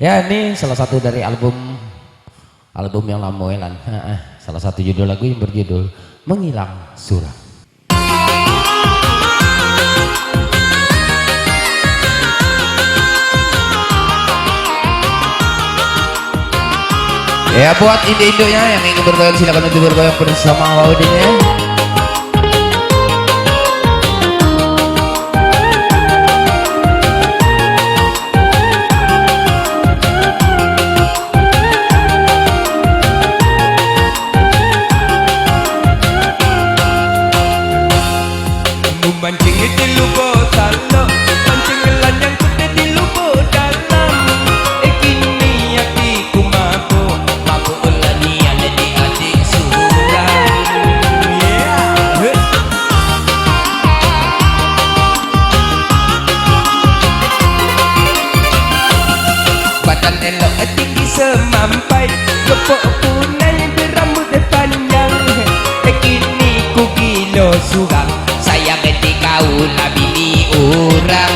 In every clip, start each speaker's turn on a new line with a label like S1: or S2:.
S1: Ya, ini salah satu dari album yang lama Elan. Salah satu judul lagu yang berjudul Menghilang Suram. Ya, buat induk-induknya yang ingin bergoyang silakan untuk bergoyang bersama Waudinnya.
S2: Mancing di lubuk dalam, mancing lanjang kuda di lubuk dalam. Kini hatiku mabuk, mabuk lagi ada di adik suram. Badan elok tinggi semampai, gepok punai berambut panjang. Kini ku gilo suram, sayang ketika ulah bini orang.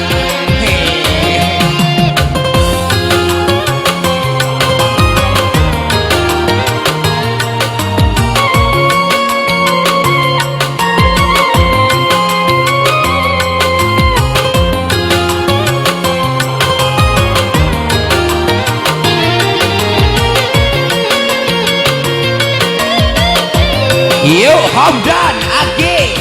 S2: Yuk Hamdan Agi.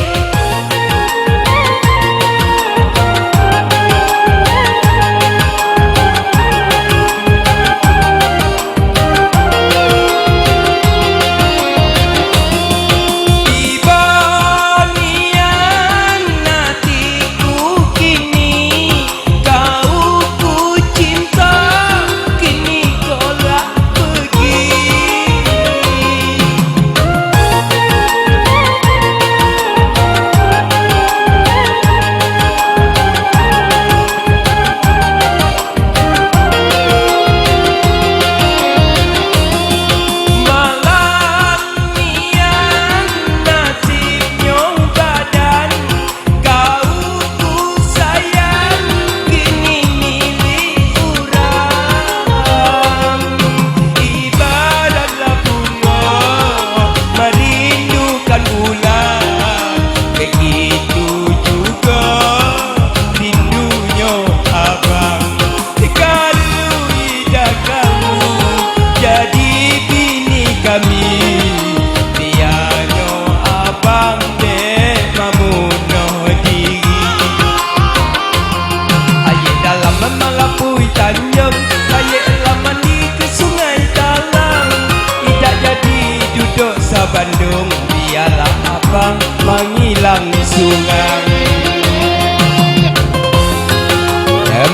S2: Bandung biarlah abang menghilang sungai.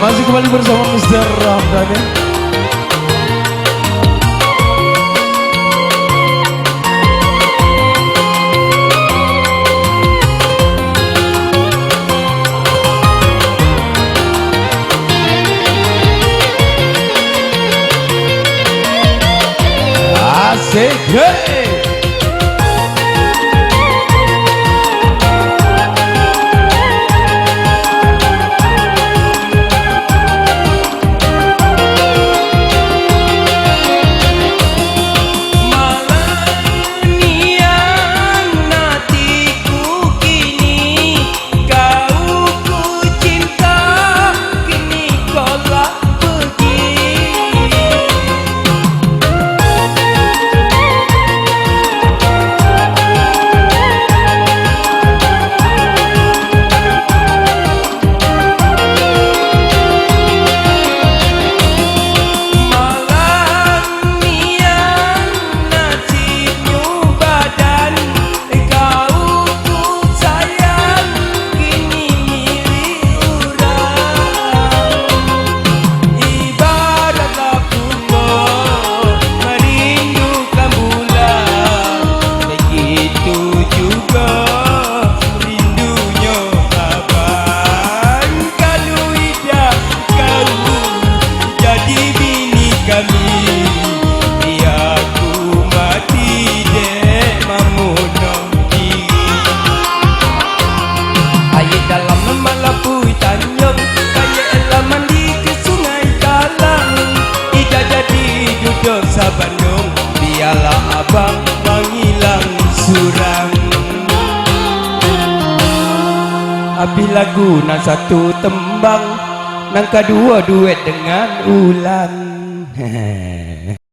S1: Masih kembali bersama Mr. Ramdan ya. Asik, hey.
S2: abang menghilang suram. Habis lagu nak satu tembang, nang kedua duet dengan ulang.